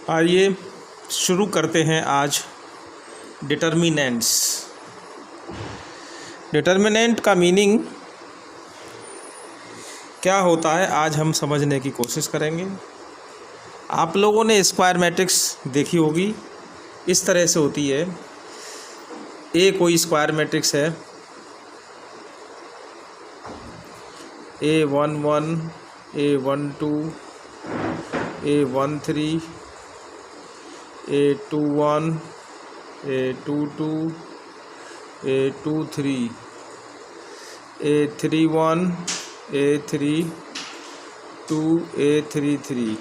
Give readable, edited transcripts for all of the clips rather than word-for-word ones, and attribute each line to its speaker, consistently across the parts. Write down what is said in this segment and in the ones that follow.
Speaker 1: आइए शुरू करते हैं आज डिटर्मिनेंट्स। डिटर्मिनेंट का मीनिंग क्या होता है आज हम समझने की कोशिश करेंगे। आप लोगों ने स्क्वायर मैट्रिक्स देखी होगी, इस तरह से होती है। ए कोई स्क्वायर मैट्रिक्स है, A11, A12, A13, A21, A22, A23, A31, A32, A33.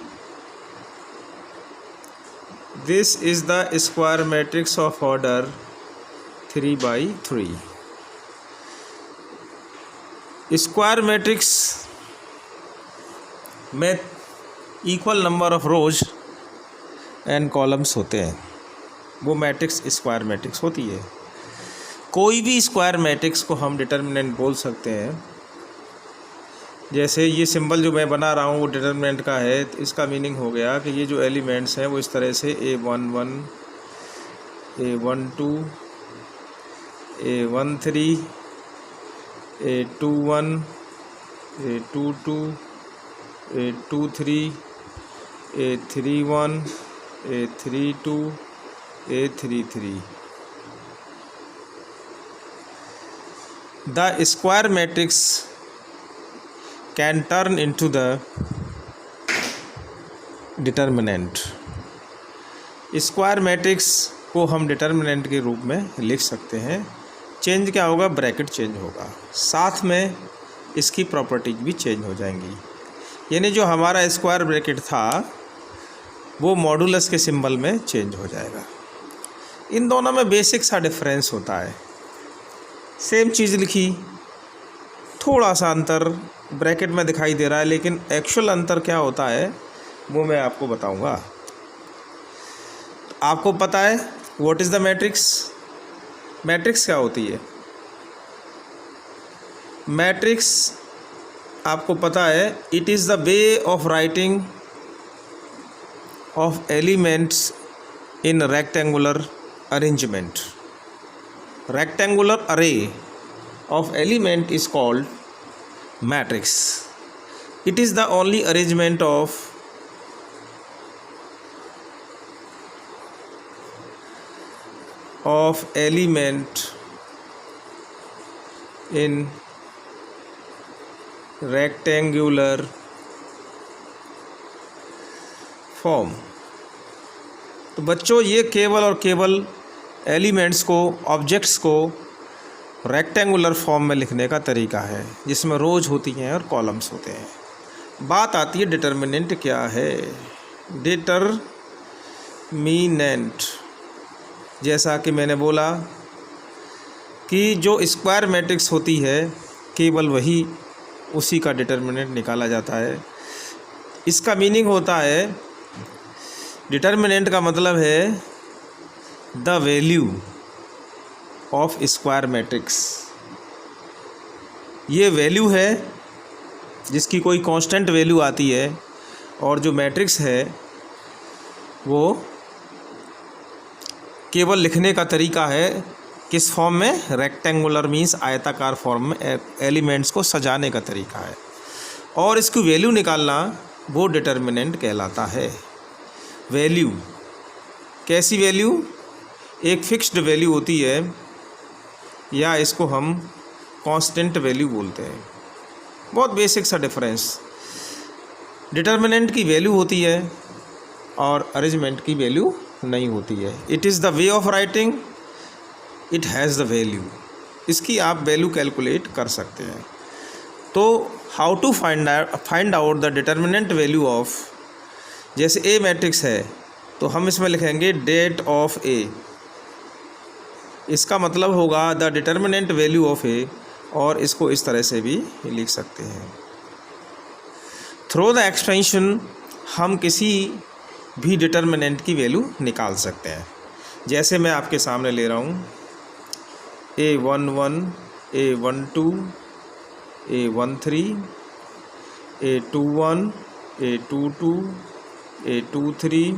Speaker 1: This is the square matrix of order 3 by 3. Square matrix में equal number of rose and columns होते हैं, वो मैट्रिक्स स्क्वायर मैट्रिक्स होती है। कोई भी स्क्वायर मैट्रिक्स को हम डिटर्मिनेंट बोल सकते हैं। जैसे ये सिंबल जो मैं बना रहा हूँ वो डिटर्मिनेंट का है, तो इसका मीनिंग हो गया कि ये जो एलिमेंट्स हैं वो इस तरह से A11, A12, A13, A21, A22, A23, A31, A32, A33. The square matrix can turn into the determinant. Square matrix को हम डिटर्मिनेंट के रूप में लिख सकते हैं। चेंज क्या होगा? ब्रैकेट चेंज होगा, साथ में इसकी प्रॉपर्टी भी चेंज हो जाएंगी। यानी जो हमारा स्क्वायर ब्रैकेट था वो मॉडुलस के सिंबल में चेंज हो जाएगा। इन दोनों में बेसिक सा डिफरेंस होता है। सेम चीज़ लिखी, थोड़ा सा अंतर ब्रैकेट में दिखाई दे रहा है, लेकिन एक्चुअल अंतर क्या होता है वो मैं आपको बताऊंगा। आपको पता है what is the matrix? Matrix क्या होती है? मैट्रिक्स आपको पता है, it is the way of writing of elements in rectangular arrangement. Rectangular अरे of element is called matrix. It is the only arrangement of element in rectangular form. तो बच्चों ये केवल और केवल एलिमेंट्स को, ऑब्जेक्ट्स को रेक्टेंगुलर फॉर्म में लिखने का तरीका है, जिसमें रोज होती हैं और कॉलम्स होते हैं। बात आती है डिटर्मिनेंट क्या है। डिटर्मिनेंट, जैसा कि मैंने बोला कि जो स्क्वायर मैट्रिक्स होती है केवल वही, उसी का डिटर्मिनेंट निकाला जाता है। इसका मीनिंग होता है, डिटर्मिनेंट का मतलब है the value of square matrix. ये वैल्यू है जिसकी कोई कांस्टेंट वैल्यू आती है, और जो मैट्रिक्स है वो केवल लिखने का तरीका है किस फॉर्म में? रेक्टेंगुलर मीन्स आयताकार फॉर्म में एलिमेंट्स को सजाने का तरीका है, और इसकी वैल्यू निकालना वो डिटर्मिनेंट कहलाता है। वैल्यू कैसी वैल्यू? एक फिक्स्ड वैल्यू होती है, या इसको हम कांस्टेंट वैल्यू बोलते हैं। बहुत बेसिक सा डिफरेंस। डिटर्मिनेंट की वैल्यू होती है और अरेंजमेंट की वैल्यू नहीं होती है। It is the way of writing, it has the value. इसकी आप वैल्यू कैलकुलेट कर सकते हैं। तो how to find out the determinant value of, जैसे ए मैट्रिक्स है तो हम इसमें लिखेंगे डेट ऑफ ए। इसका मतलब होगा द डिटर्मिनेंट वैल्यू ऑफ ए, और इसको इस तरह से भी लिख सकते हैं। थ्रू द एक्सपेंशन हम किसी भी डिटर्मिनेंट की वैल्यू निकाल सकते हैं। जैसे मैं आपके सामने ले रहा हूँ A11, A12, A13, A21, A22, A23,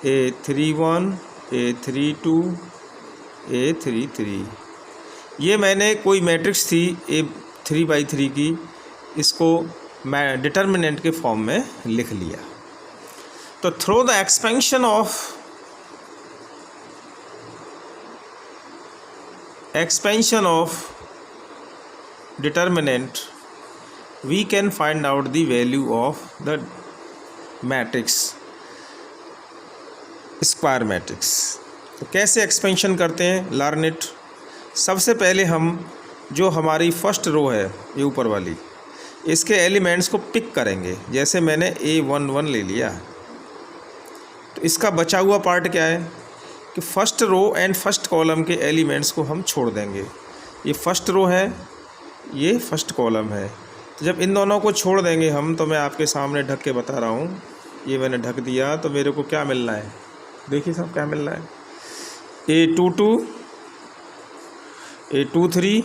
Speaker 1: A31 A32 A33। ये मैंने कोई मैट्रिक्स थी A3/3 की, इसको मैं डिटर्मिनेंट के फॉर्म में लिख लिया। तो through the expansion of determinant we can find out the value of the matrix square matrix. तो कैसे एक्सपेंशन करते हैं, लर्न इट। सबसे पहले हम जो हमारी फर्स्ट रो है ये ऊपर वाली, इसके एलिमेंट्स को पिक करेंगे। जैसे मैंने A11 ले लिया, तो इसका बचा हुआ पार्ट क्या है कि first row and first column के एलिमेंट्स को हम छोड़ देंगे। ये फर्स्ट रो है, ये फर्स्ट कॉलम है। तो जब इन दोनों को छोड़ देंगे हम, तो मैं आपके सामने ढक के बता रहा हूँ, ये मैंने ढक दिया, तो मेरे को क्या मिलना है, देखिए साहब क्या मिल रहा है। A22 A23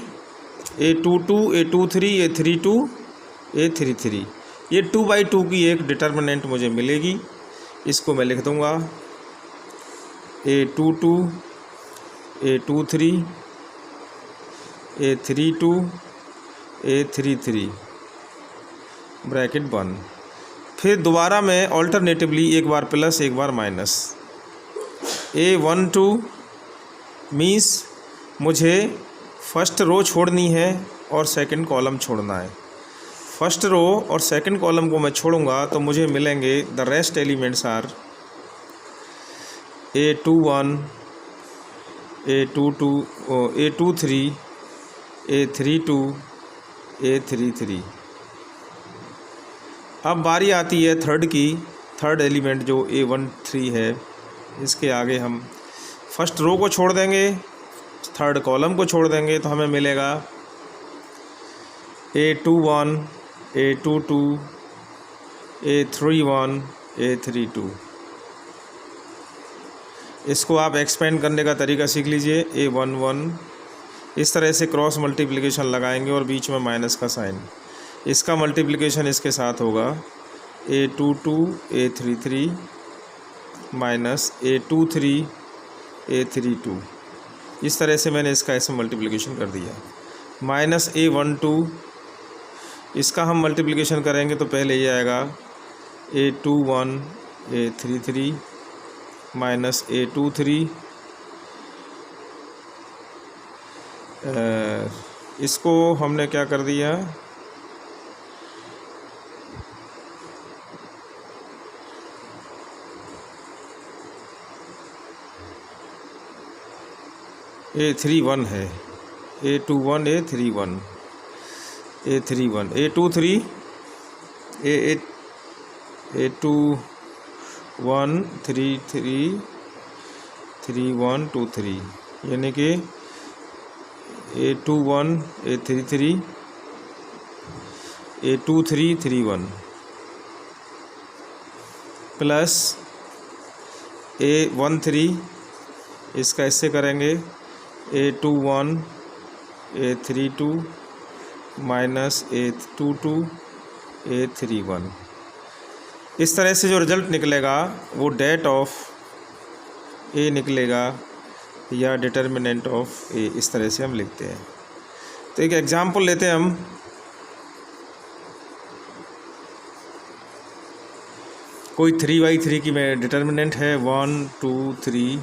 Speaker 1: A22 A23 A32 A33, ये 2/2 की एक डिटर्मिनेंट मुझे मिलेगी। इसको मैं लिख दूँगा A22 A23 A32 A33 bracket बंद। फिर दोबारा मैं ऑल्टरनेटिवली एक बार प्लस एक बार माइनस। A12 मीन्स मुझे फर्स्ट रो छोड़नी है और सेकंड कॉलम छोड़ना है। फर्स्ट रो और सेकंड कॉलम को मैं छोड़ूंगा तो मुझे मिलेंगे the rest elements are A21 A22 A23 A32 A33। अब बारी आती है थर्ड की। थर्ड एलिमेंट जो A13 है, इसके आगे हम फर्स्ट रो को छोड़ देंगे, थर्ड कॉलम को छोड़ देंगे, तो हमें मिलेगा A21 A22 A31 A32। इसको आप एक्सपेंड करने का तरीका सीख लीजिए। A11 इस तरह से क्रॉस मल्टीप्लिकेशन लगाएंगे और बीच में माइनस का साइन, इसका मल्टीप्लिकेशन इसके साथ होगा A22 A33 minus A23 A32। इस तरह से मैंने इसका ऐसे मल्टीप्लिकेशन कर दिया। माइनस A12 इसका हम मल्टीप्लिकेशन करेंगे तो पहले ये आएगा A21 A33 माइनस A23। इसको हमने क्या कर दिया, A31 है, A21 A31 A31 A23 A21 33 31 23, यानी कि A21 A33 A23 31 plus A13, इसका इससे करेंगे A21 A32 minus A22 A31। इस तरह से जो रिज़ल्ट निकलेगा वो डेट ऑफ ए निकलेगा या डिटर्मिनेंट ऑफ ए, इस तरह से हम लिखते हैं। तो एक एग्जांपल लेते हैं हम। कोई 3/3 की में डिटर्मिनेंट है 1 2 3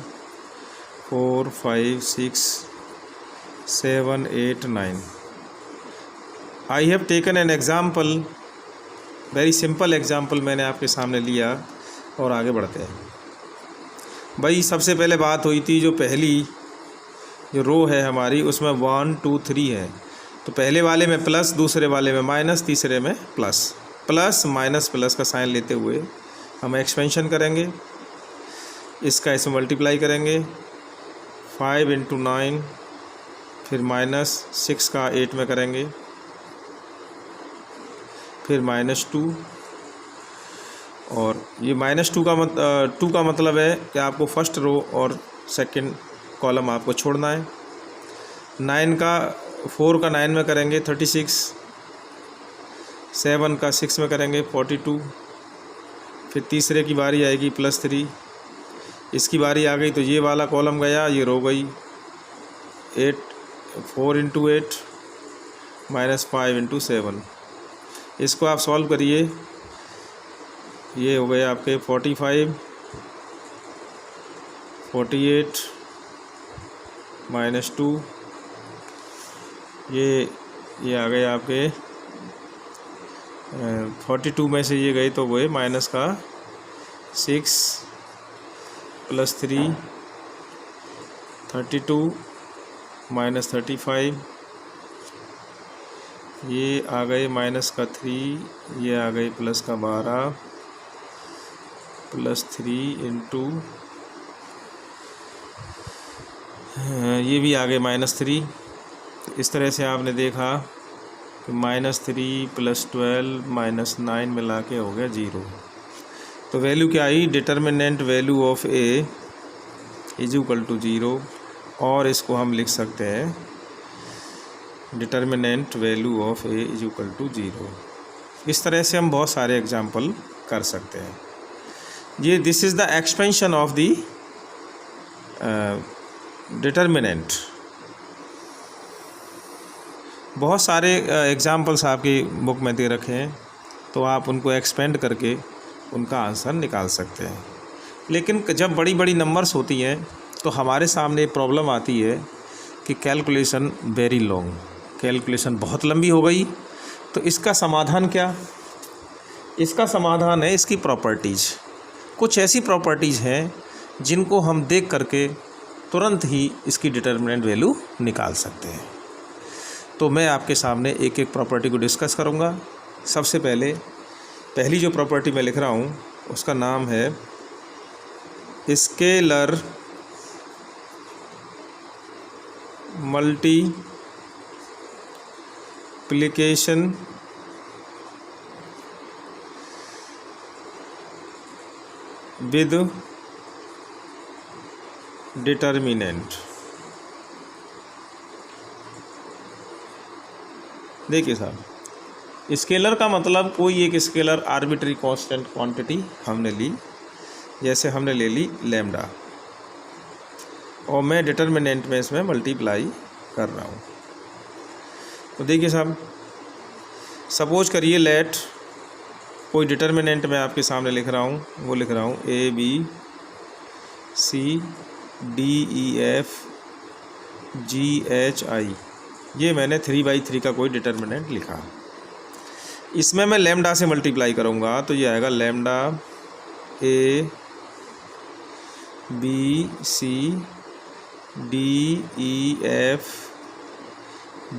Speaker 1: 4 5 6 7 8 9। I have taken an example, very simple example मैंने आपके सामने लिया और आगे बढ़ते हैं। भाई सबसे पहले बात हुई थी, जो पहली जो रो है हमारी उसमें 1 2 3 है, तो पहले वाले में प्लस, दूसरे वाले में माइनस, तीसरे में प्लस। प्लस माइनस प्लस का साइन लेते हुए हम एक्सपेंशन करेंगे, इसका इसमें मल्टीप्लाई करेंगे 5 × 9, फिर माइनस 6 का 8 में करेंगे, फिर -2। और ये -2 का मतलब है कि आपको फर्स्ट रो और सेकंड कॉलम आपको छोड़ना है। 4 का 9 में करेंगे 36, 7 का 6 में करेंगे 42, फिर तीसरे की बारी आएगी +3, इसकी बारी आ गई तो ये वाला कॉलम गया, ये रो गई। 4 इंटू 8 माइनस 5 इंटू 7। इसको आप सॉल्व करिए, ये हो गए आपके 45, 48 माइनस 2, ये आ गए आपके 42 में से ये गए तो वो है माइनस का 6 प्लस 3 32 माइनस 35, ये आ गए माइनस का 3, ये आ गए प्लस का 12 प्लस 3 इंटू ये भी आ गए माइनस 3। इस तरह से आपने देखा कि -3 + 12 -9 मिला के हो गया 0। तो वैल्यू क्या आई? Determinant value of A is equal to 0, और इसको हम लिख सकते हैं determinant value of A is equal to 0। इस तरह से हम बहुत सारे एग्जाम्पल कर सकते हैं। ये this is the expansion of the determinant. बहुत सारे एग्जाम्पल्स आपकी बुक में दे रखे हैं, तो आप उनको एक्सपेंड करके उनका आंसर निकाल सकते हैं। लेकिन जब बड़ी बड़ी नंबर्स होती हैं तो हमारे सामने प्रॉब्लम आती है कि कैलकुलेशन वेरी लॉन्ग, कैलकुलेशन बहुत लंबी हो गई। तो इसका समाधान क्या? इसका समाधान है इसकी प्रॉपर्टीज़। कुछ ऐसी प्रॉपर्टीज़ हैं जिनको हम देख करके तुरंत ही इसकी डिटर्मिनेंट वैल्यू निकाल सकते हैं। तो मैं आपके सामने एक एक प्रॉपर्टी को डिस्कस करूंगा। सबसे पहली जो प्रॉपर्टी मैं लिख रहा हूं उसका नाम है स्केलर मल्टीप्लिकेशन विद डिटर्मिनेंट। देखिए साहब, स्केलर का मतलब कोई एक स्केलर आर्बिट्री कांस्टेंट क्वांटिटी हमने ली, जैसे हमने ले ली लैम्डा, और मैं डिटर्मिनेंट में इसमें मल्टीप्लाई कर रहा हूँ। तो देखिए साहब, सपोज करिए लेट कोई डिटर्मिनेंट मैं आपके सामने लिख रहा हूँ, वो लिख रहा हूँ ABCDEF GHI। ये मैंने 3/3 का कोई डिटर्मिनेंट लिखा। इसमें मैं लैम्डा से मल्टीप्लाई करूँगा तो ये आएगा लैम्डा ABCDEF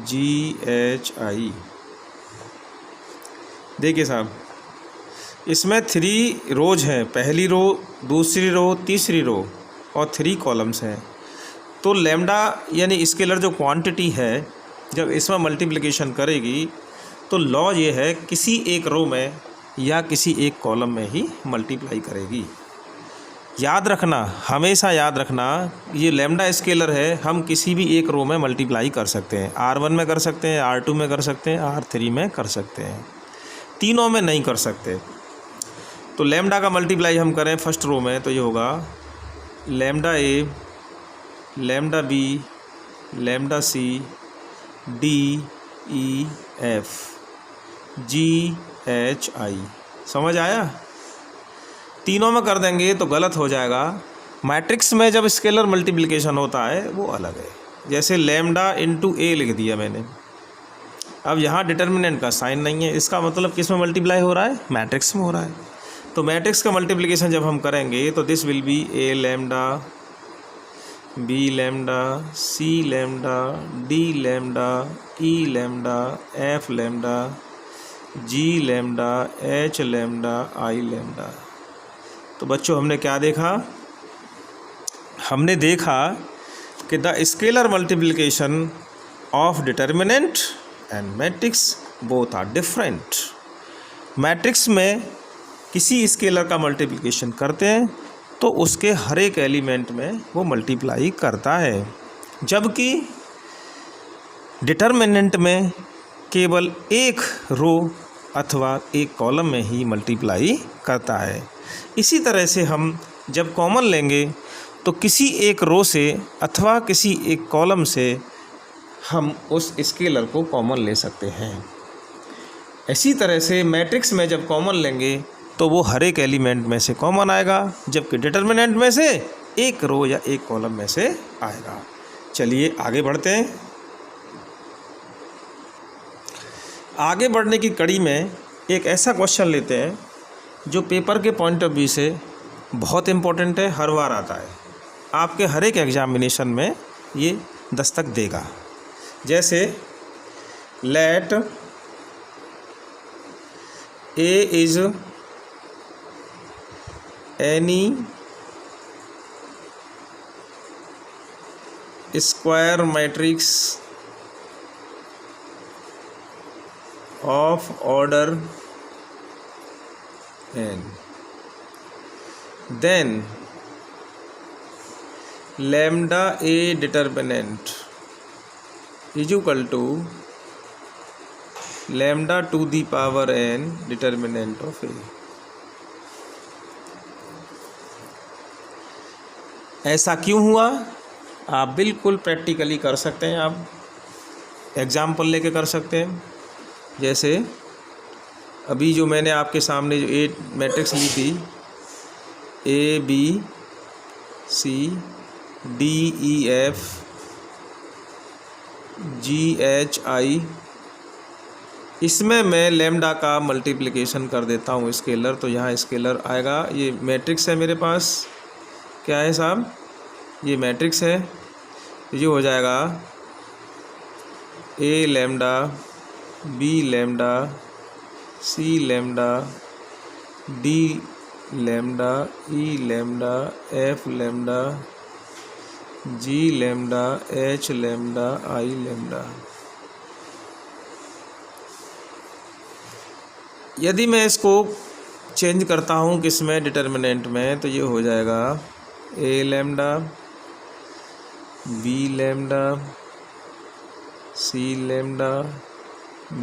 Speaker 1: GHI। देखिए साहब, इसमें 3 रोज हैं, पहली रो, दूसरी रो, तीसरी रो और 3 कॉलम्स हैं। तो लैम्डा यानी स्केलर जो क्वांटिटी है, जब इसमें मल्टीप्लिकेशन करेगी तो लॉ ये है किसी एक रो में या किसी एक कॉलम में ही मल्टीप्लाई करेगी। याद रखना, हमेशा याद रखना, ये लैम्डा स्केलर है, हम किसी भी एक रो में मल्टीप्लाई कर सकते हैं। R1 में कर सकते हैं, R2 में कर सकते हैं, R3 में कर सकते हैं, तीनों में नहीं कर सकते। तो लैम्डा का मल्टीप्लाई हम करें फर्स्ट रो में तो ये होगा lambda A, lambda B, lambda C, DEF GHI। समझ आया? तीनों में कर देंगे तो गलत हो जाएगा। मैट्रिक्स में जब स्केलर मल्टीप्लिकेशन होता है वो अलग है। जैसे लैम्डा इंटू A लिख दिया मैंने, अब यहाँ डिटर्मिनेंट का साइन नहीं है, इसका मतलब किस में मल्टीप्लाई हो रहा है? मैट्रिक्स में हो रहा है। तो मैट्रिक्स का मल्टीप्लिकेशन जब हम करेंगे तो this will be A lambda, B lambda, C lambda, D lambda, E lambda, F lambda, G lambda, H lambda, I lambda. तो बच्चों हमने क्या देखा? हमने देखा कि the scalar multiplication of determinant and matrix both are different. Matrix में किसी स्केलर का मल्टीप्लिकेशन करते हैं तो उसके हर एक एलिमेंट में वो मल्टीप्लाई करता है, जबकि डिटर्मिनेंट में केवल एक रो अथवा एक कॉलम में ही मल्टीप्लाई करता है। इसी तरह से हम जब कॉमन लेंगे तो किसी एक रो से अथवा किसी एक कॉलम से हम उस स्केलर को कॉमन ले सकते हैं। इसी तरह से मैट्रिक्स में जब कॉमन लेंगे तो वो हर एक एलिमेंट में से कॉमन आएगा, जबकि डिटर्मिनेंट में से एक रो या एक कॉलम में से आएगा। चलिए आगे बढ़ते हैं। आगे बढ़ने की कड़ी में एक ऐसा क्वेश्चन लेते हैं जो पेपर के पॉइंट ऑफ व्यू से बहुत इम्पोर्टेंट है, हर बार आता है, आपके हर एक एग्जामिनेशन में ये दस्तक देगा। जैसे let A is any square matrix of order n, then lambda a determinant is equal to lambda to the power n determinant of a। ऐसा क्यों हुआ? आप बिल्कुल प्रैक्टिकली कर सकते हैं, आप एग्जाम्पल लेके कर सकते हैं। जैसे अभी जो मैंने आपके सामने जो ए मैट्रिक्स ली थी, A B C D E F G H I, इसमें मैं लैम्डा का मल्टीप्लिकेशन कर देता हूँ स्केलर, तो यहाँ स्केलर आएगा। ये मैट्रिक्स है मेरे पास, क्या है साहब, ये मैट्रिक्स है। ये हो जाएगा ए लैम्डा बी लैम्डा सी लैम्डा डी लैम्डा ई लैम्डा एफ लैम्डा जी लैम्डा एच लैम्डा आई लैम्डा। यदि मैं इसको चेंज करता हूँ किस में, डिटर्मिनेंट में, तो ये हो जाएगा ए लैम्डा बी लैम्डा सी लैम्डा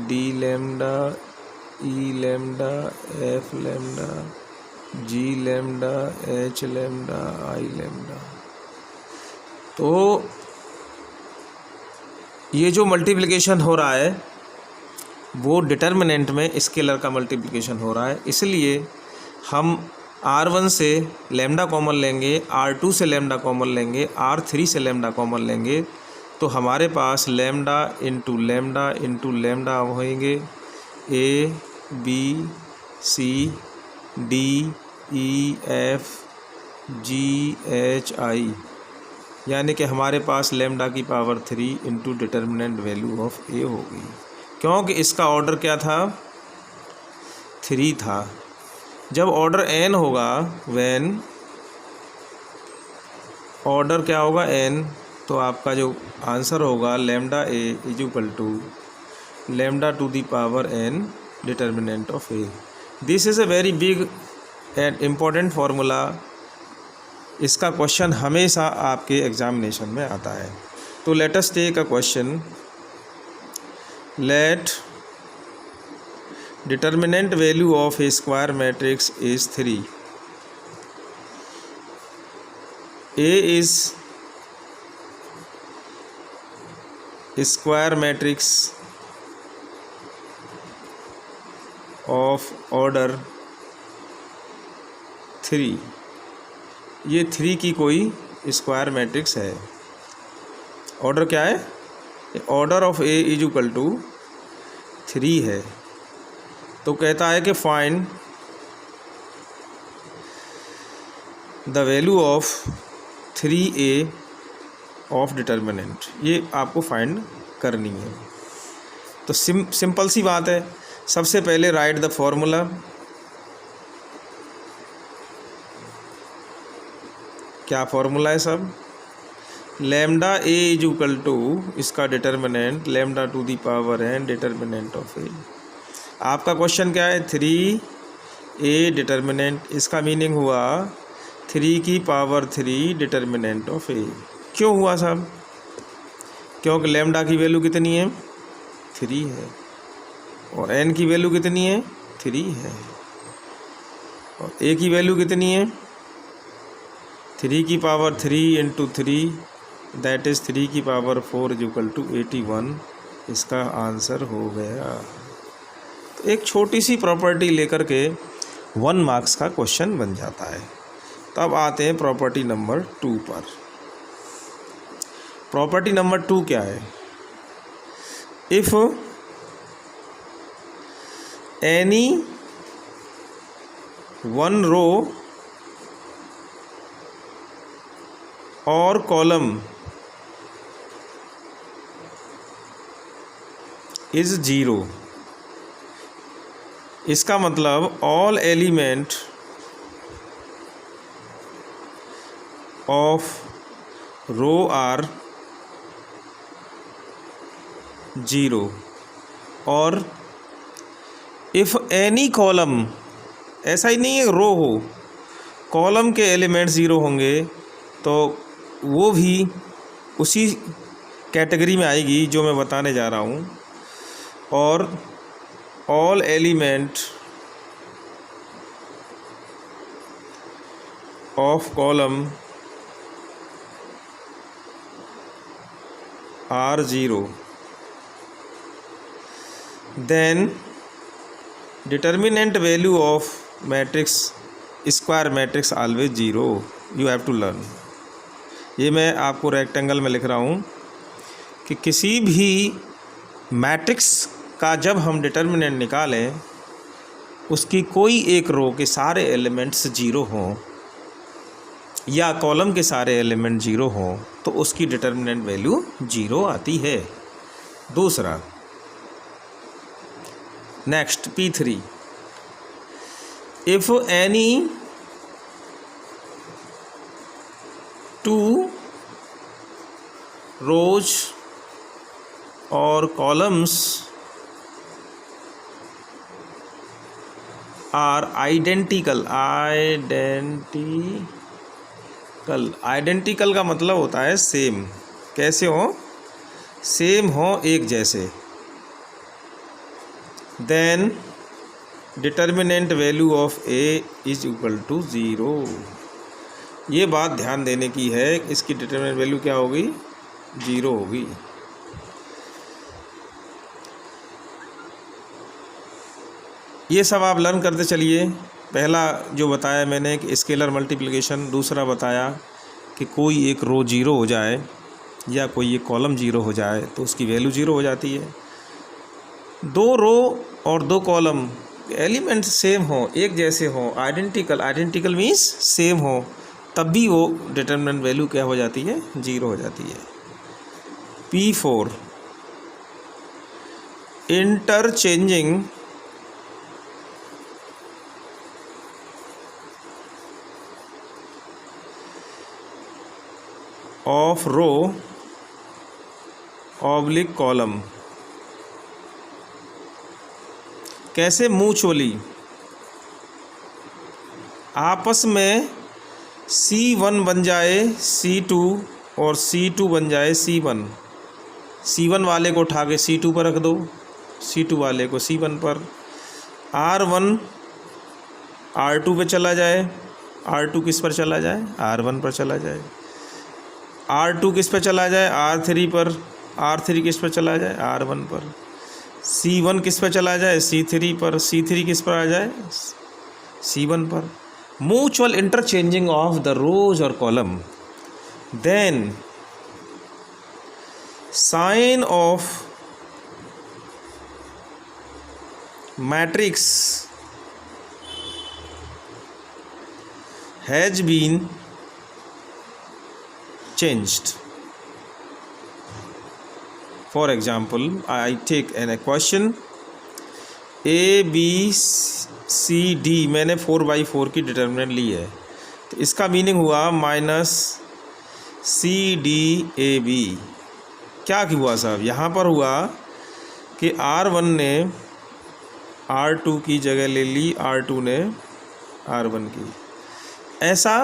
Speaker 1: डी लैम्डा ई लैम्डा एफ लैम्डा जी लैम्डा एच लैम्डा आई लैम्डा। तो ये जो मल्टीप्लिकेशन हो रहा है वो डिटर्मिनेंट में स्केलर का मल्टीप्लिकेशन हो रहा है, इसलिए हम R1 से लैम्डा कॉमन लेंगे, R2 से लैम्डा कॉमन लेंगे, R3 से लैम्डा कॉमन लेंगे, तो हमारे पास लैम्डा इंटू लैम्डा होंगे A B C D E F G H I, यानी कि हमारे पास लैम्डा की power 3 into determinant value of A होगी। क्योंकि इसका ऑर्डर क्या था, 3 था। जब ऑर्डर n होगा, व्हेन ऑर्डर क्या होगा n, तो आपका जो आंसर होगा lambda A is equal to lambda to the power n determinant of A. This is a very big and important formula. इसका क्वेश्चन हमेशा आपके एग्जामिनेशन में आता है। तो let us take a question, let determinant value of A square matrix is 3। A is square matrix of order 3। ये 3 की कोई स्क्वायर मैट्रिक्स है। ऑर्डर क्या है, order of A is equal to 3 है। तो कहता है कि find the value of 3a of determinant. ये आपको फाइंड करनी है। तो सिंपल सी बात है। सबसे पहले राइट द फॉर्मूला। क्या फॉर्मूला है सब, lambda A is equal to इसका determinant lambda to the power n determinant of A. आपका क्वेश्चन क्या है, 3a डिटर्मिनेंट, इसका मीनिंग हुआ 3 की पावर 3 डिटर्मिनेंट ऑफ ए। क्यों हुआ साहब, क्योंकि लैम्डा की वैल्यू कितनी है, 3 है, और n की वैल्यू कितनी है, 3 है। और ए की वैल्यू कितनी है, 3 की पावर 3 इंटू 3 दैट इज़ 3 की पावर 4 इज इक्वल टू 81। इसका आंसर हो गया। तो एक छोटी सी प्रॉपर्टी लेकर के 1 मार्क्स का क्वेश्चन बन जाता है। तब आते हैं प्रॉपर्टी नंबर 2 पर। प्रॉपर्टी नंबर 2 क्या है, इफ़ एनी वन रो और कॉलम इज 0, इसका मतलब all element of row are 0 और इफ़ एनी कॉलम, ऐसा ही नहीं है रो हो, कॉलम के एलिमेंट 0 होंगे तो वो भी उसी कैटेगरी में आएगी जो मैं बताने जा रहा हूँ। और all element of column are 0, then determinant value of matrix square matrix always 0। You have to learn. ये मैं आपको रेक्टेंगल में लिख रहा हूँ कि किसी भी मैट्रिक्स का जब हम डिटर्मिनेंट निकालें, उसकी कोई एक रो के सारे एलिमेंट्स 0 हों या कॉलम के सारे एलिमेंट 0 हों तो उसकी डिटर्मिनेंट वैल्यू 0 आती है। दूसरा, नेक्स्ट P3, इफ एनी 2 रोज और कॉलम्स आर आइडेंटिकल, आइडेंटिकल का मतलब होता है सेम। कैसे हो, सेम हो, एक जैसे। Then determinant value of A is equal to 0। ये बात ध्यान देने की है, इसकी डिटर्मिनेंट वैल्यू क्या होगी, 0 होगी। ये सब आप लर्न करते चलिए। पहला जो बताया मैंने कि स्केलर मल्टीप्लिकेशन, दूसरा बताया कि कोई एक रो 0 हो जाए या कोई एक कॉलम 0 हो जाए तो उसकी वैल्यू 0 हो जाती है। 2 रो और 2 कॉलम एलिमेंट सेम हो, एक जैसे हो, आइडेंटिकल मीन्स सेम हो, तब भी वो डिटर्मिनेंट वैल्यू क्या हो जाती है, 0 हो जाती है। P4, interchanging of row oblique column. कैसे, म्यूचुअली आपस में C1 बन जाए C2 और C2 बन जाए C1। C1 वाले को उठा के C2 पर रख दो, C2 वाले को C1 पर। R1 R2 पे चला जाए, R2 किस पर चला जाए, R1 पर चला जाए। R2 किस पर चला जाए, R3 पर। R3 किस पर चला जाए, R1 पर। C1 किस पर चला जाए, C3 पर। C3 किस पर आ जाए, C1 पर। Mutual interchanging of the rows और column. Then sign of matrix has been changed. For example, I take a question A B C D, मैंने 4/4 की डिटर्मिनेंट ली है तो इसका मीनिंग हुआ -CD AB। क्या हुआ साहब, यहाँ पर हुआ कि R1 ने R2 की जगह ले ली, R2 ने R1 की। ऐसा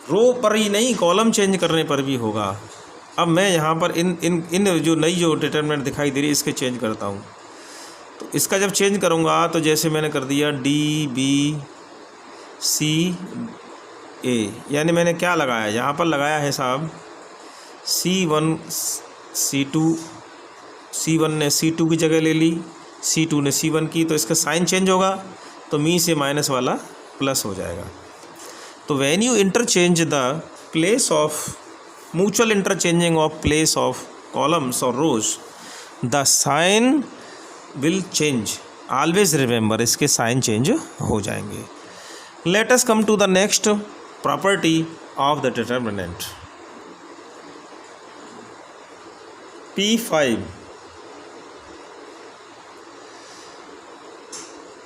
Speaker 1: रो पर ही नहीं, कॉलम चेंज करने पर भी होगा। अब मैं यहाँ पर इन जो नई जो डिटर्मिनेंट दिखाई दे रही है इसके चेंज करता हूँ। तो इसका जब चेंज करूँगा तो जैसे मैंने कर दिया डी बी सी ए, यानी मैंने क्या लगाया यहाँ पर, लगाया है साहब C1 C2, C1 ने C2 की जगह ले ली, C2 ने C1 की, तो इसका साइन चेंज होगा तो मी से माइनस वाला प्लस हो जाएगा। तो when you interchange the place of mutual interchanging of place of columns और rows, the sign will change. Always remember, इसके साइन चेंज हो जाएंगे। Let us come to the next property of the determinant. P5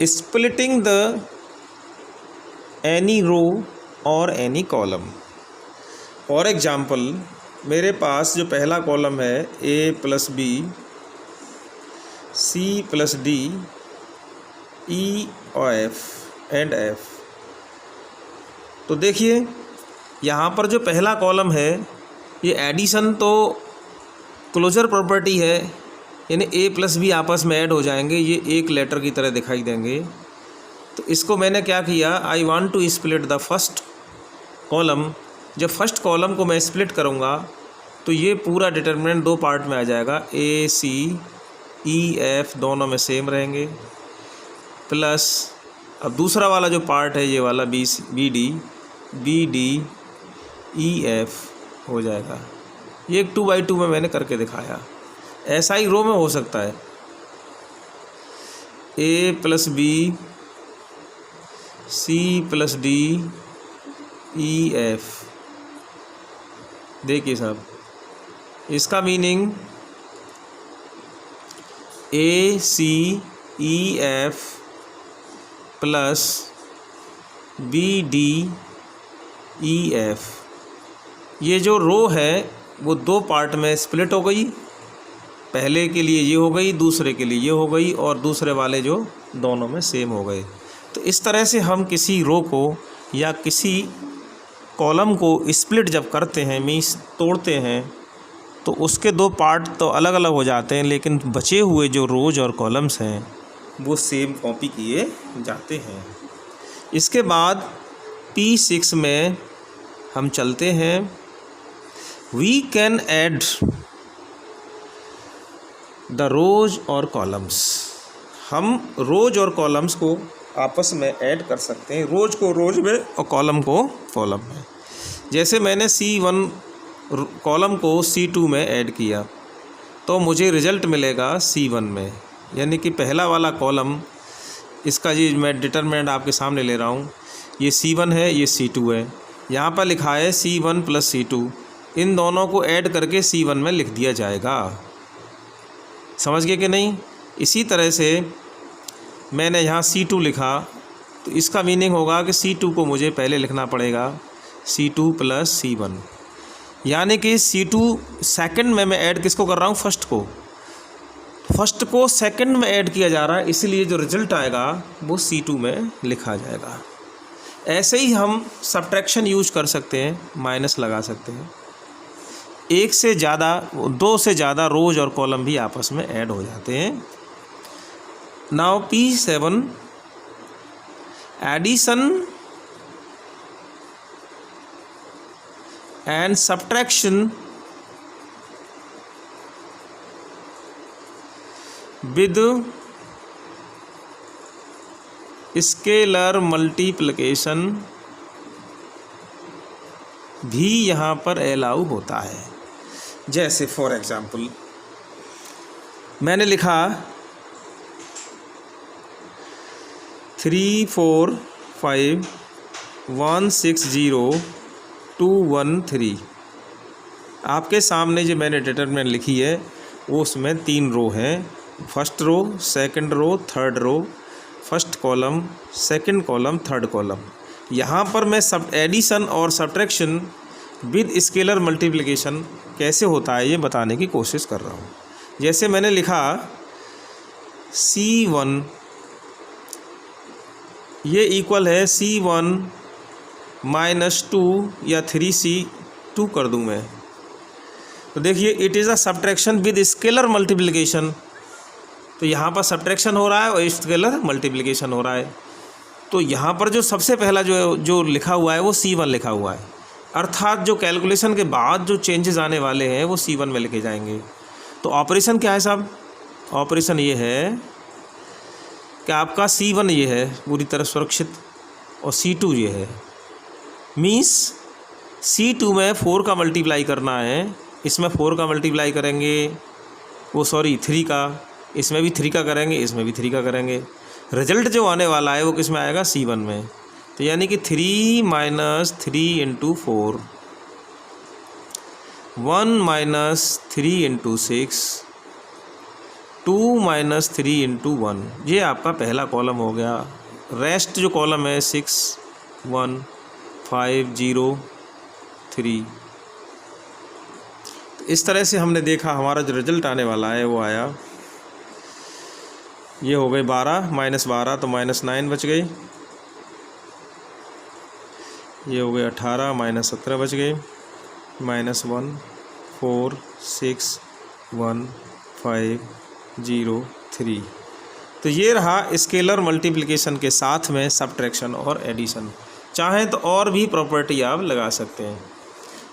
Speaker 1: splitting the any row or any column। For example मेरे पास जो पहला column है A plus B, C plus D, E और F and F। तो देखिए यहाँ पर जो पहला कॉलम है ये एडिशन तो क्लोजर प्रॉपर्टी है, यानी ए प्लस बी आपस में ऐड हो जाएंगे, ये एक लेटर की तरह दिखाई देंगे। तो इसको मैंने क्या किया, I want to split the first column. जब फर्स्ट कॉलम को मैं स्प्लिट करूँगा तो ये पूरा डिटर्मिनेंट दो पार्ट में आ जाएगा, ए सी ई एफ दोनों में सेम रहेंगे, प्लस अब दूसरा वाला जो पार्ट है ये वाला बी डी ई एफ हो जाएगा। ये एक 2x2 में मैंने करके दिखाया। ऐसा ही रो में हो सकता है, A plus B, C plus D, E F. देखिए साहब, इसका meaning A C E F plus B D E F, ये जो रो है वो दो पार्ट में स्प्लिट हो गई। पहले के लिए ये हो गई, दूसरे के लिए ये हो गई, और दूसरे वाले जो दोनों में सेम हो गए। तो इस तरह से हम किसी रो को या किसी कॉलम को स्प्लिट जब करते हैं, मीन्स तोड़ते हैं, तो उसके दो पार्ट तो अलग अलग हो जाते हैं, लेकिन बचे हुए जो रोज और कॉलम्स हैं वो सेम कॉपी किए जाते हैं। इसके बाद P6 में हम चलते हैं। We can add the rows और कॉलम्स। हम रोज और कॉलम्स को आपस में ऐड कर सकते हैं, रोज को रोज में और कॉलम को कॉलम में। जैसे मैंने C1 कॉलम को C2 में ऐड किया तो मुझे रिज़ल्ट मिलेगा C1 में, यानी कि पहला वाला कॉलम, इसका जी मैं डिटरमिनेंट आपके सामने ले रहा हूँ, ये C1 है, ये C2 है। यहाँ पर लिखा है C1 प्लस C2, इन दोनों को ऐड करके C1 में लिख दिया जाएगा। समझ गए कि नहीं? इसी तरह से मैंने यहाँ C2 लिखा तो इसका मीनिंग होगा कि C2 को मुझे पहले लिखना पड़ेगा C2 प्लस C1, यानी कि C2 सेकंड में मैं ऐड किसको कर रहा हूँ, फर्स्ट को सेकंड में ऐड किया जा रहा है, इसलिए जो रिजल्ट आएगा वो C2 में लिखा जाएगा। ऐसे ही हम सब्ट्रैक्शन यूज कर सकते हैं, माइनस लगा सकते हैं। एक से ज़्यादा, दो से ज़्यादा रोज और कॉलम भी आपस में ऐड हो जाते हैं। Now P7 addition and subtraction with scalar multiplication भी यहाँ पर अलाउ होता है। जैसे फॉर एग्जाम्पल मैंने लिखा 3 4 5 1 6 0 2 1 3। आपके सामने जो मैंने डिटरमिनेंट लिखी है वो उसमें 3 रो हैं, first row, second row, third row, first column, second column, third column. यहाँ पर मैं सब एडिशन और सब्ट्रैक्शन विद स्केलर मल्टीप्लिकेशन कैसे होता है ये बताने की कोशिश कर रहा हूँ। जैसे मैंने लिखा C1 ये इक्वल है C1 माइनस 2 या 3C2 कर दूँ मैं, तो देखिए it is a subtraction with scalar multiplication. तो यहाँ पर सब्ट्रैक्शन हो रहा है और स्केलर मल्टीप्लिकेशन हो रहा है। तो यहाँ पर जो सबसे पहला जो लिखा हुआ है वो C1 लिखा हुआ है, अर्थात जो कैलकुलेशन के बाद जो चेंजेस आने वाले हैं वो C1 में लिखे जाएंगे। तो ऑपरेशन क्या है साहब? ऑपरेशन ये है कि आपका C1 ये है पूरी तरह सुरक्षित और C2 ये है। मीन्स C2 में 4 का मल्टीप्लाई करना है, इसमें 4 का मल्टीप्लाई करेंगे, वो सॉरी 3 का, इसमें भी 3 का करेंगे, इसमें भी 3 का करेंगे। रिजल्ट जो आने वाला है वो किस में आएगा? C1 में। तो यानी कि 3 - 3 × 4, 1 - 3 × 6, 2 - 3 × 1, ये आपका पहला कॉलम हो गया। रेस्ट जो कॉलम है 6 1 5 0 3। इस तरह से हमने देखा हमारा जो रिजल्ट आने वाला है वो आया, ये हो गई 12 - 12 तो -9 बच गई, ये हो गए 18 - 17 बच गए, -1 4 6 1 5 0 3। तो ये रहा स्केलर मल्टीप्लिकेशन के साथ में सब्ट्रैक्शन और एडिशन। चाहें तो और भी प्रॉपर्टी आप लगा सकते हैं,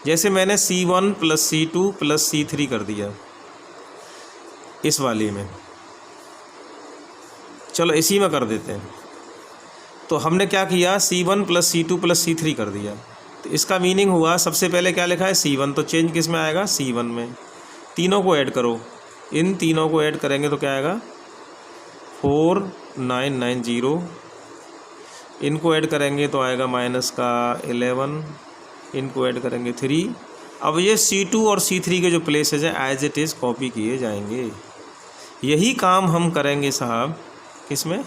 Speaker 1: जैसे मैंने C1 + C2 + C3 कर दिया इस वाली में, चलो इसी में कर देते हैं। तो हमने क्या किया? C1 + C2 + C3 कर दिया। तो इसका मीनिंग हुआ, सबसे पहले क्या लिखा है? C1, तो चेंज किस में आएगा? C1 में। तीनों को ऐड करो, इन तीनों को ऐड करेंगे तो क्या आएगा? 4990। इनको ऐड करेंगे तो आएगा -11, इनको ऐड करेंगे 3। अब ये C2 और C3 के जो प्लेसेस हैं एज इट इज़ कॉपी किए जाएंगे। यही काम हम करेंगे साहब किसमें?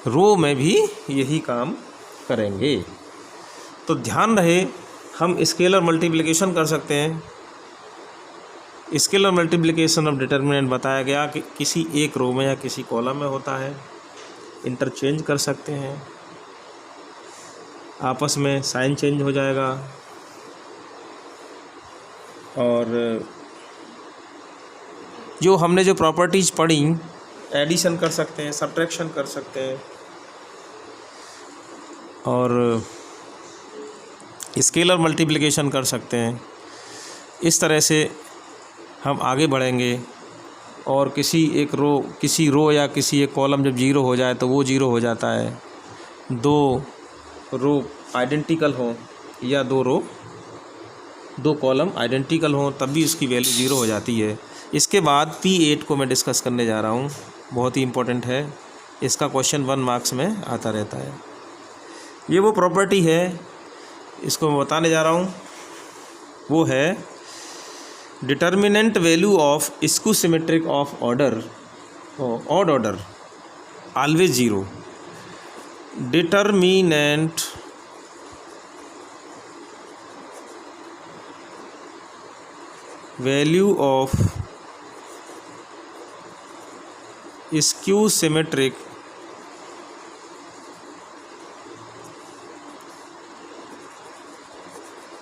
Speaker 1: रो में भी यही काम करेंगे। तो ध्यान रहे, हम स्केलर मल्टीप्लिकेशन कर सकते हैं। स्केलर मल्टीप्लिकेशन ऑफ डिटर्मिनेंट बताया गया कि किसी एक रो में या किसी कॉलम में होता है। इंटरचेंज कर सकते हैं, आपस में साइन चेंज हो जाएगा, और जो हमने जो प्रॉपर्टीज़ पढ़ी, एडिशन कर सकते हैं, सब्ट्रैक्शन कर सकते हैं, और स्केलर मल्टीप्लिकेशन कर सकते हैं। इस तरह से हम आगे बढ़ेंगे, और किसी रो या किसी एक कॉलम जब 0 हो जाए तो वो 0 हो जाता है। 2 रो आइडेंटिकल हों या 2 कॉलम आइडेंटिकल हों तब भी उसकी वैल्यू 0 हो जाती है। इसके बाद P8 को मैं डिस्कस करने जा रहा हूँ, बहुत ही इम्पोर्टेंट है, इसका क्वेश्चन 1 मार्क्स में आता रहता है। ये वो प्रॉपर्टी है, इसको मैं बताने जा रहा हूँ, वो है determinant value of skew symmetric of order odd order always 0। Determinant value of skew symmetric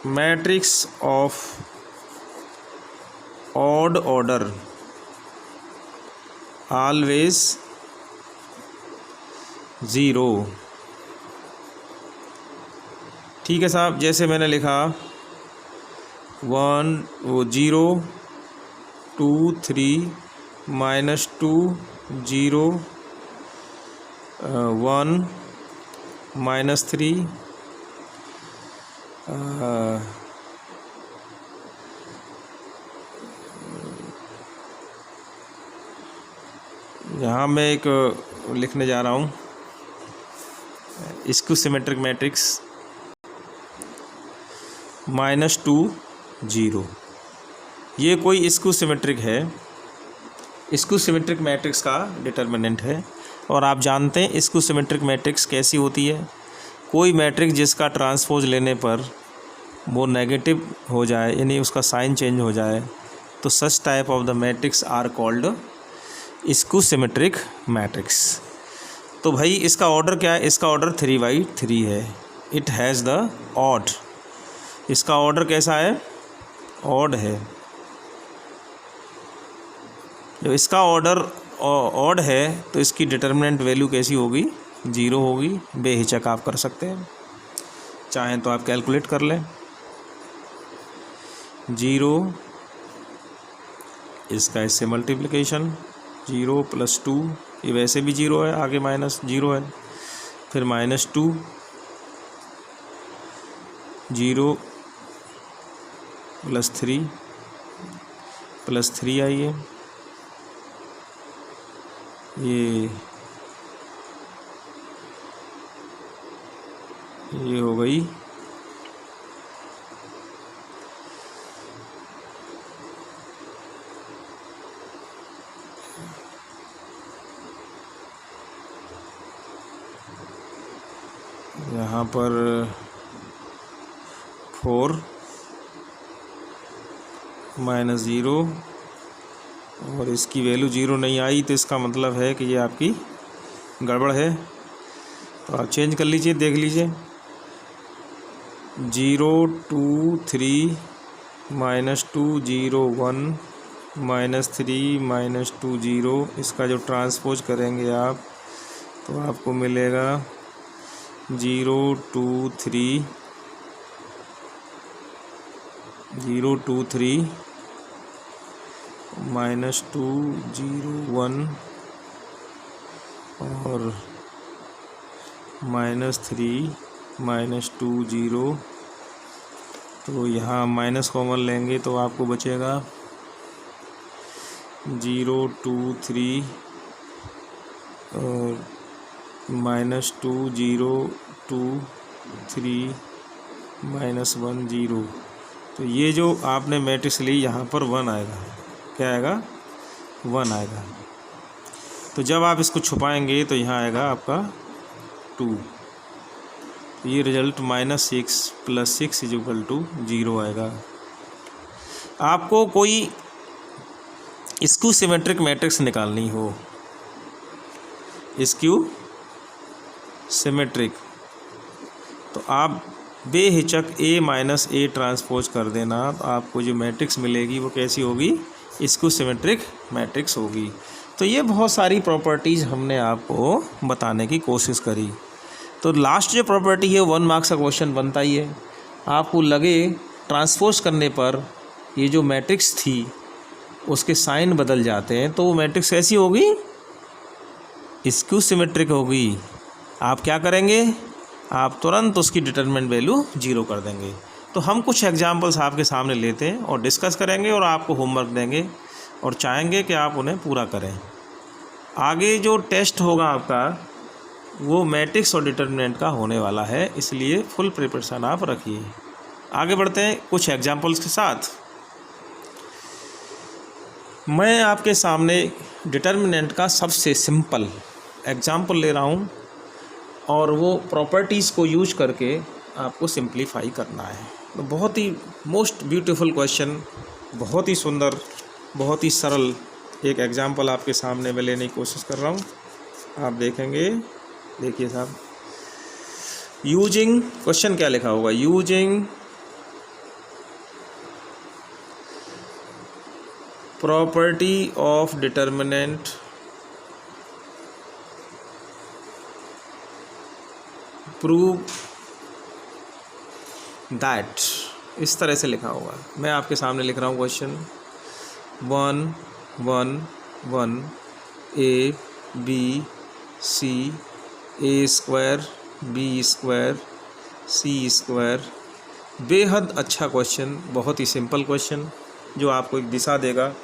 Speaker 1: matrix of odd order always 0। ठीक है साहब, जैसे मैंने लिखा 0 2 3 -2 0 1 -3 यहाँ मैं एक लिखने जा रहा हूँ स्क्यू सिमेट्रिक मैट्रिक्स -2 0। ये कोई स्क्यू सिमेट्रिक है, स्क्यू सिमेट्रिक मैट्रिक्स का डिटर्मिनेंट है। और आप जानते हैं स्क्यू सिमेट्रिक मैट्रिक्स कैसी होती है? कोई मैट्रिक्स जिसका ट्रांसपोज लेने पर वो नेगेटिव हो जाए, यानी उसका साइन चेंज हो जाए, तो such type of the matrix are called skew symmetric matrix. तो भाई इसका ऑर्डर क्या है? इसका ऑर्डर 3/3 है। इट हैज़ द ऑड, इसका ऑर्डर कैसा है? ऑड है। जब इसका ऑर्डर ऑड है तो इसकी डिटर्मिनेंट वैल्यू कैसी होगी, 0 होगी। बेहिचक आप कर सकते हैं, चाहें तो आप कैलकुलेट कर लें। 0 इसका इससे मल्टीप्लिकेशन 0 + 2, ये वैसे भी 0 है, आगे -0 है, फिर -2 0 + 3 आइए, ये हो गई यहाँ पर 4 -0 और इसकी वैल्यू 0 नहीं आई, तो इसका मतलब है कि ये आपकी गड़बड़ है। तो आप चेंज कर लीजिए, देख लीजिए। 0 2 3 -2 0 1 -3 -2 0, इसका जो ट्रांसपोज करेंगे आप तो आपको मिलेगा 0 2 3 -2 0 1 और -3 -2 0। तो यहाँ माइनस कॉमन लेंगे तो आपको बचेगा 0 2 3 और -2 0 2 3 -1 0। तो ये जो आपने मैट्रिक्स ली यहाँ पर 1 आएगा। क्या आएगा? 1 आएगा। तो जब आप इसको छुपाएंगे तो यहाँ आएगा आपका 2। ये रिजल्ट -6 + 6 = 0 आएगा। आपको कोई स्क्यू सिमेट्रिक मैट्रिक्स निकालनी हो, स्क्यू सिमेट्रिक, तो आप बेहिचक A - A ट्रांसपोज कर देना, तो आपको जो मैट्रिक्स मिलेगी वो कैसी होगी? स्क्यू सिमेट्रिक मैट्रिक्स होगी। तो ये बहुत सारी प्रॉपर्टीज़ हमने आपको बताने की कोशिश करी। तो लास्ट जो प्रॉपर्टी है 1 मार्क्स का क्वेश्चन बनता ही है। आपको लगे ट्रांसपोज करने पर ये जो मैट्रिक्स थी उसके साइन बदल जाते हैं, तो वो मैट्रिक्स कैसी होगी? स्क्यू सिमेट्रिक होगी। आप क्या करेंगे? आप तुरंत उसकी डिटरमिनेंट वैल्यू 0 कर देंगे। तो हम कुछ एग्जांपल्स आपके सामने लेते हैं और डिस्कस करेंगे और आपको होमवर्क देंगे और चाहेंगे कि आप उन्हें पूरा करें। आगे जो टेस्ट होगा आपका वो मैट्रिक्स और डिटरमिनेंट का होने वाला है, इसलिए फुल प्रिपरेशन आप रखिए। आगे बढ़ते हैं कुछ एग्जांपल्स के साथ। मैं आपके सामने डिटरमिनेंट का सबसे सिंपल एग्जांपल ले रहा हूँ और वो प्रॉपर्टीज़ को यूज करके आपको सिंप्लीफाई करना है। तो बहुत ही मोस्ट ब्यूटीफुल क्वेश्चन, बहुत ही सुंदर, बहुत ही सरल एक एग्जांपल आपके सामने मैं लेने की कोशिश कर रहा हूँ। आप देखेंगे, देखिए साहब, यूजिंग, क्वेश्चन क्या लिखा होगा? Using property of determinant prove that, इस तरह से लिखा होगा। मैं आपके सामने लिख रहा हूँ question 1 1 1 A B C A² B² C²। बेहद अच्छा क्वेश्चन, बहुत ही सिंपल क्वेश्चन जो आपको एक दिशा देगा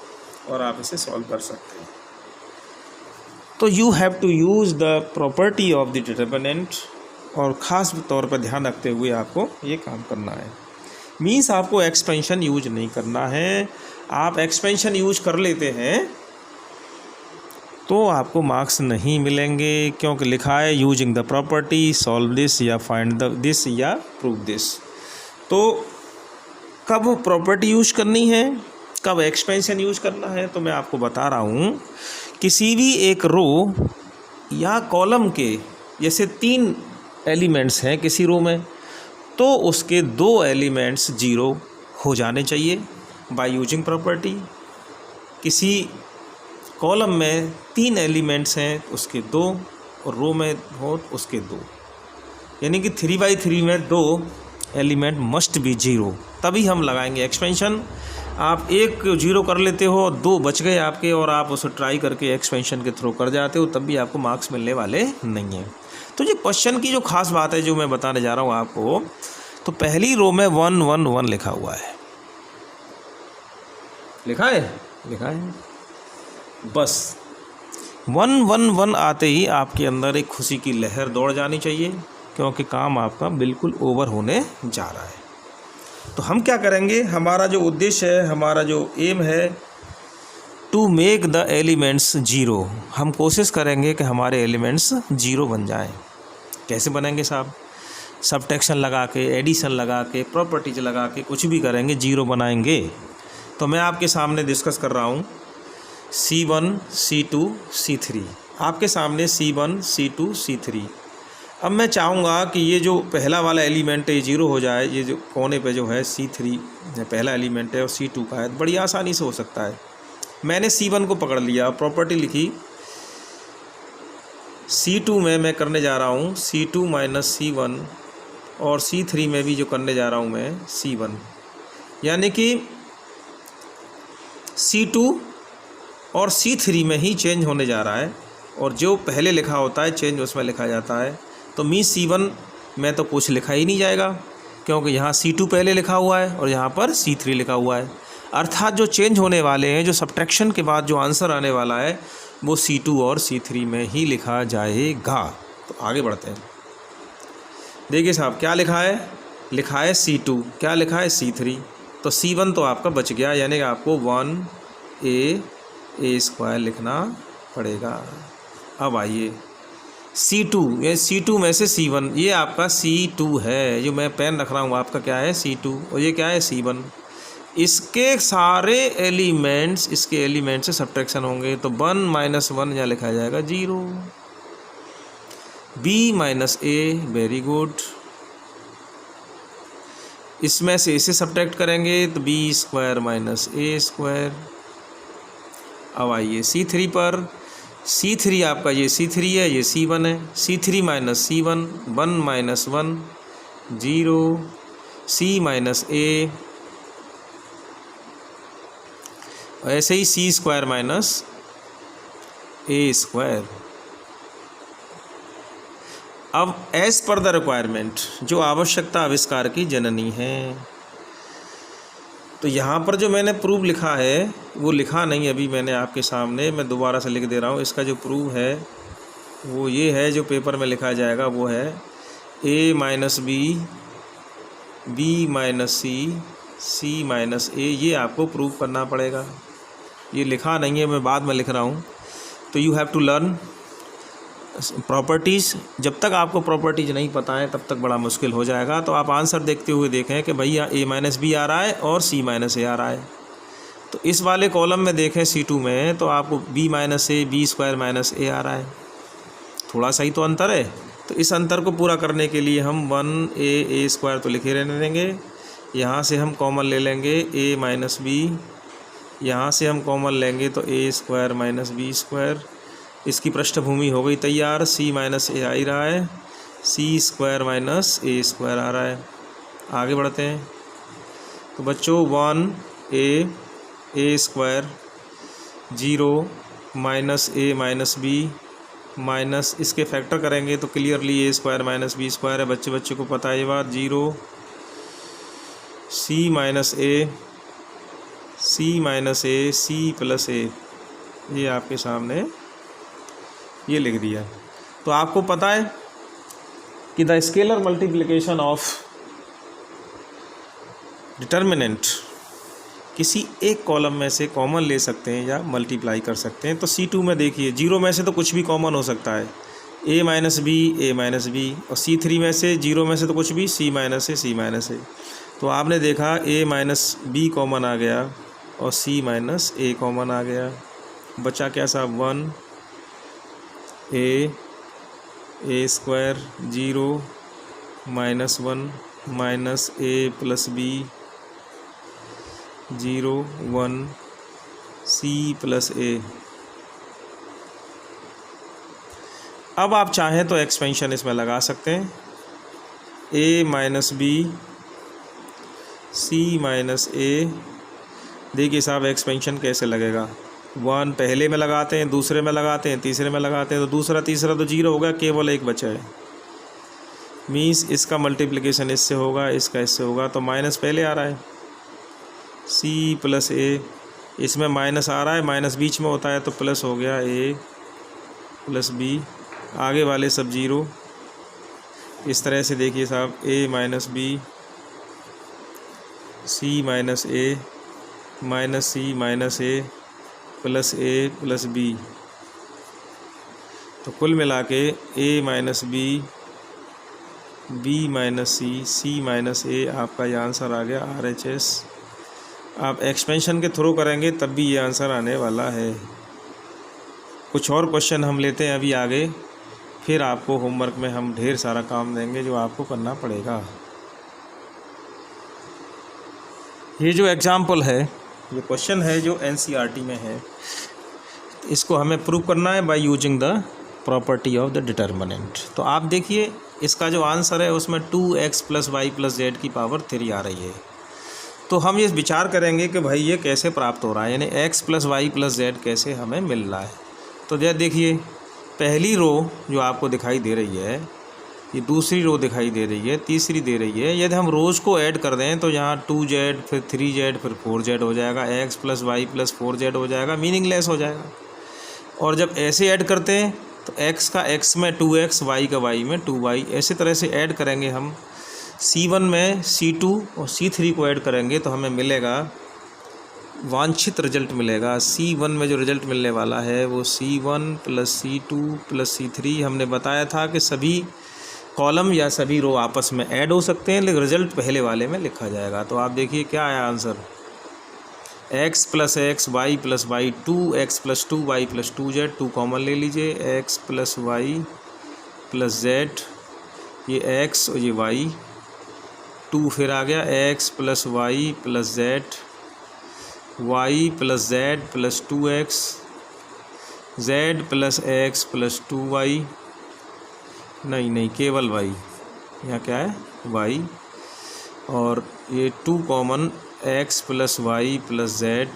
Speaker 1: और आप इसे सॉल्व कर सकते हैं। तो you have to use the property of the determinant, और ख़ास तौर पर ध्यान रखते हुए आपको ये काम करना है। मीन्स आपको एक्सपेंशन यूज नहीं करना है। आप एक्सपेंशन यूज कर लेते हैं तो आपको मार्क्स नहीं मिलेंगे, क्योंकि लिखा है using the property solve this या फाइंड द दिस या प्रूव दिस। तो कब प्रॉपर्टी यूज करनी है, कब एक्सपेंशन यूज करना है, तो मैं आपको बता रहा हूँ। किसी भी एक रो या कॉलम के जैसे 3 एलिमेंट्स हैं किसी रो में, तो उसके 2 एलिमेंट्स 0 हो जाने चाहिए बाय यूजिंग प्रॉपर्टी। किसी कॉलम में 3 एलिमेंट्स हैं उसके 2 और रो में हो उसके 2, यानी कि 3/3 में 2 एलिमेंट मस्ट बी 0, तभी हम लगाएंगे एक्सपेंशन। आप एक 0 कर लेते हो और 2 बच गए आपके और आप उसे ट्राई करके एक्सपेंशन के थ्रू कर जाते हो, तब भी आपको मार्क्स मिलने वाले नहीं हैं। तो ये क्वेश्चन की जो खास बात है जो मैं बताने जा रहा हूँ आपको, तो पहली रो में 1 1 1 लिखा हुआ है, लिखा है। बस 1 1 1 आते ही आपके अंदर एक खुशी की लहर दौड़ जानी चाहिए, क्योंकि काम आपका बिल्कुल ओवर होने जा रहा है। तो हम क्या करेंगे, हमारा जो उद्देश्य है, हमारा जो एम है, टू मेक द एलिमेंट्स 0। हम कोशिश करेंगे कि हमारे एलिमेंट्स 0 बन जाएं। कैसे बनेंगे साहब? सबट्रैक्शन लगा के, एडिशन लगा के, प्रॉपर्टीज लगा के, कुछ भी करेंगे 0 बनाएंगे। तो मैं आपके सामने डिस्कस कर रहा हूँ C1 C2 C3, आपके सामने C1 C2 C3। अब मैं चाहूँगा कि ये जो पहला वाला एलिमेंट है ये 0 हो जाए, ये जो कोने पे जो है C3 पहला एलिमेंट है और C2 का है, बड़ी आसानी से हो सकता है। मैंने C1 को पकड़ लिया, प्रॉपर्टी लिखी, C2 में मैं करने जा रहा हूँ C2 माइनस C1, और C3 में भी जो करने जा रहा हूँ मैं C1, यानी कि C2 और C3 में ही चेंज होने जा रहा है, और जो पहले लिखा होता है चेंज उसमें लिखा जाता है। तो मी C1 में तो कुछ लिखा ही नहीं जाएगा, क्योंकि यहाँ C2 पहले लिखा हुआ है और यहाँ पर C3 लिखा हुआ है। अर्थात जो चेंज होने वाले हैं, जो सब्ट्रैक्शन के बाद जो आंसर आने वाला है, वो C2 और C3 में ही लिखा जाएगा। तो आगे बढ़ते हैं। देखिए साहब क्या लिखा है C2, क्या लिखा है C3। तो C1 तो आपका बच गया, यानी कि आपको 1a² लिखना पड़ेगा। अब आइए C2, ये C2 में से C1, ये आपका C2 है, जो मैं पेन रख रहा हूँ आपका क्या है C2, और ये क्या है C1। इसके सारे एलिमेंट्स, इसके एलिमेंट से सब्ट्रैक्शन होंगे, तो 1 - 1 यहाँ लिखा जाएगा 0। B - A, very good. इसमें से इसे सब्ट्रैक्ट करेंगे तो B² - A²। अब आइए C3 पर, C3 आपका ये C3 है, ये C1 है, C3 - C1, 1 - 1 0, C - A, ऐसे ही C² - A²। अब एज पर द रिक्वायरमेंट, जो आवश्यकता आविष्कार की जननी है, तो यहाँ पर जो मैंने प्रूफ लिखा है वो लिखा नहीं अभी मैंने आपके सामने, मैं दोबारा से लिख दे रहा हूँ। इसका जो प्रूफ है वो ये है, जो पेपर में लिखा जाएगा वो है A - B, B - C, C - A। ये आपको प्रूफ करना पड़ेगा, ये लिखा नहीं है, मैं बाद में लिख रहा हूँ। तो you have to learn properties. जब तक आपको प्रॉपर्टीज़ नहीं पता है तब तक बड़ा मुश्किल हो जाएगा। तो आप आंसर देखते हुए देखें कि भैया A - B आ रहा है और C - A आ रहा है। तो इस वाले कॉलम में देखें C2 में, तो आपको B - A, B² - A आ रहा है, थोड़ा सा ही तो अंतर है। तो इस अंतर को पूरा करने के लिए हम 1a A² तो लिखे रहने देंगे, यहाँ से हम कॉमन ले लेंगे A - B, यहाँ से हम कॉमन लेंगे तो A² - B²। इसकी पृष्ठभूमि हो गई तैयार, C - A आ ही रहा है, C² - A² आ रहा है। आगे बढ़ते हैं। तो बच्चों 1a A² 0 -a - B minus, इसके फैक्टर करेंगे तो क्लियरली A² - B² है। बच्चे को पता है ये बात। 0 C - A, C + A, ये आपके सामने ये लिख दिया। तो आपको पता है कि the scalar multiplication of determinant, किसी एक कॉलम में से कॉमन ले सकते हैं या मल्टीप्लाई कर सकते हैं। तो C2 में देखिए 0 में से तो कुछ भी कॉमन हो सकता है, A - B, A - B, और C3 में से 0 में से तो कुछ भी C - A, C - A। तो आपने देखा A - B कॉमन आ गया और C - A कॉमन आ गया। बचा क्या साहब 1a A² 0 -1 -a + B 0 1 C + A। अब आप चाहें तो एक्सपेंशन इसमें लगा सकते हैं, a minus B C minus A. देखिए साहब एक्सपेंशन कैसे लगेगा, 1 पहले में लगाते हैं, दूसरे में लगाते हैं, तीसरे में लगाते हैं, तो दूसरा तीसरा तो 0 हो गया, केवल एक बचा है। मीन्स इसका मल्टीप्लिकेशन इससे होगा, इसका इससे होगा, तो माइनस पहले आ रहा है, सी प्लस ए, इसमें माइनस आ रहा है, माइनस बीच में होता है तो प्लस हो गया ए प्लस बी, आगे वाले सब 0। इस तरह से देखिए साहब a minus B C minus A minus C minus A plus B, तो कुल मिला के a minus B minus C minus A आपका ये आंसर आ गया RHS। आप एक्सपेंशन के थ्रू करेंगे तब भी ये आंसर आने वाला है। कुछ और क्वेश्चन हम लेते हैं अभी आगे, फिर आपको होमवर्क में हम ढेर सारा काम देंगे जो आपको करना पड़ेगा। ये जो एग्ज़ाम्पल है, ये क्वेश्चन है जो NCERT में है, इसको हमें प्रूव करना है by using the property of the determinant. तो आप देखिए इसका जो आंसर है उसमें 2x plus Y plus z की पावर 3 आ रही है। तो हम ये विचार करेंगे कि भाई ये कैसे प्राप्त हो रहा है, यानी x plus Y plus z कैसे हमें मिल रहा है। तो देखिए पहली रो जो आपको दिखाई दे रही है, ये दूसरी रो दिखाई दे रही है, तीसरी दे रही है। यदि हम रोज़ को ऐड कर दें तो यहाँ 2z फिर 3z फिर 4z हो जाएगा, x plus Y plus 4z हो जाएगा, मीनिंगलेस हो जाएगा। और जब ऐसे ऐड करते हैं तो x का x में 2x, y का y में 2y, ऐसे तरह से ऐड करेंगे हम। C1 में C2 और C3 को ऐड करेंगे तो हमें मिलेगा वांछित रिजल्ट मिलेगा। C1 में जो रिजल्ट मिलने वाला है वो C1 plus C2 plus C3। हमने बताया था कि सभी कॉलम या सभी रो आपस में ऐड हो सकते हैं, लेकिन रिजल्ट पहले वाले में लिखा जाएगा। तो आप देखिए क्या आया answer, x plus x y plus y 2x plus 2y plus 2z, 2 common ले लीजिए, x plus Y plus z, ये x और ये y, 2 फिर आ गया x plus Y plus z, y plus z plus 2x, z plus x plus 2y, नहीं केवल y, यहाँ क्या है y, और ये 2 common x plus Y plus z,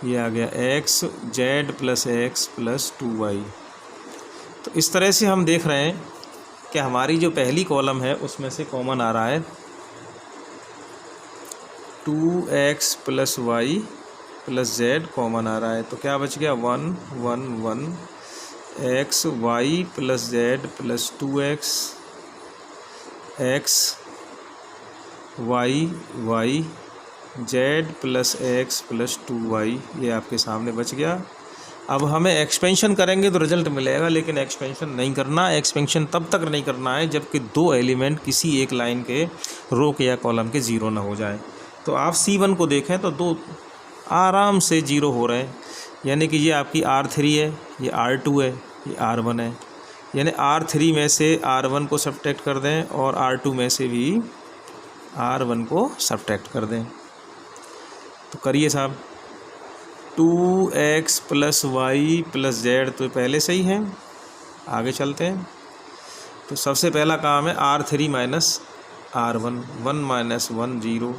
Speaker 1: ये आ गया x z plus x plus 2y। तो इस तरह से हम देख रहे हैं कि हमारी जो पहली कॉलम है उसमें से कॉमन आ रहा है 2x plus Y plus Z common आ रहा है। तो क्या बच गया 1 1 1, x y plus z plus 2x, x y z plus x plus 2y, ये आपके सामने बच गया। अब हमें एक्सपेंशन करेंगे तो रिजल्ट मिलेगा, लेकिन एक्सपेंशन नहीं करना। एक्सपेंशन तब तक नहीं करना है जबकि 2 एलिमेंट किसी एक लाइन के रो के या कॉलम के 0 ना हो जाए। तो आप C1 को देखें तो 2 आराम से 0 हो रहे हैं, यानी कि ये आपकी R3 है, ये R2 है, ये R1 है। यानी R3 में से R1 को सब्ट्रैक्ट कर दें और R2 में से भी R1 को सब्ट्रैक्ट कर दें। तो करिए साहब, 2x plus Y plus z तो पहले से ही है, आगे चलते हैं। तो सबसे पहला काम है R3 minus R1, 1 minus 1 0,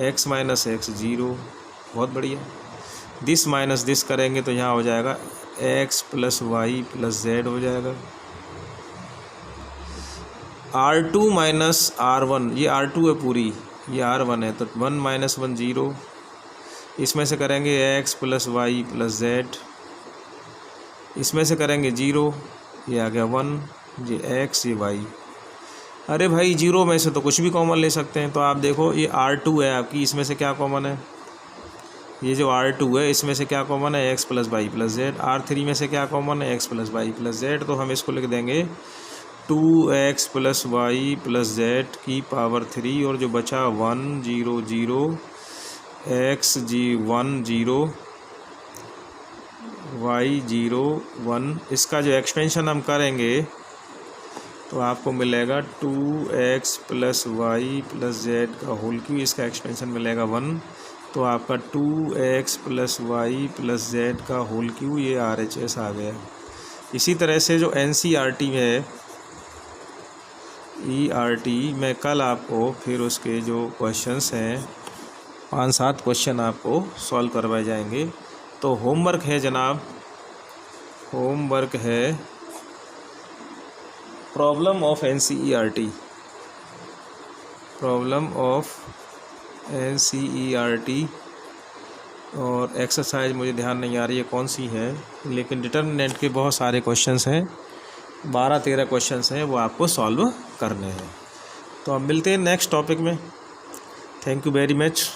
Speaker 1: x minus x 0, बहुत बढ़िया। दिस माइनस दिस करेंगे तो यहाँ हो जाएगा x plus Y plus z हो जाएगा। R2 माइनस R1, ये R2 है पूरी, ये R1 है, तो 1 माइनस 1 0, इसमें से करेंगे x plus Y plus z, इसमें से करेंगे 0, ये आ गया 1, ये x ये y। अरे भाई 0 में से तो कुछ भी कॉमन ले सकते हैं। तो आप देखो ये R2 है आपकी, इसमें से क्या कॉमन है, ये जो R2 है इसमें से क्या कॉमन है, x plus Y plus z. R3 में से क्या कॉमन है, x plus Y plus z. तो हम इसको लिख देंगे 2x plus Y plus z की पावर 3, और जो बचा 1 0 0, x 1 0 y 0 1। इसका जो एक्सपेंशन हम करेंगे तो आपको मिलेगा 2x plus Y plus z का होल क्यू, इसका एक्सपेंशन मिलेगा 1। तो आपका 2x plus Y plus z का होल क्यू, ये RHS आ गया। इसी तरह से जो NCERT में है, ERT में कल आपको फिर उसके जो क्वेश्चंस हैं 5-7 क्वेश्चन आपको सॉल्व करवाए जाएंगे। तो होमवर्क है जनाब, होमवर्क है problem of NCERT, problem of NCERT, और एक्सरसाइज मुझे ध्यान नहीं आ रही है कौन सी है, लेकिन डिटर्मिनेंट के बहुत सारे क्वेश्चंस हैं, 12-13 क्वेश्चंस हैं, वो आपको सॉल्व करने हैं। तो अब मिलते हैं नेक्स्ट टॉपिक में। Thank you very much.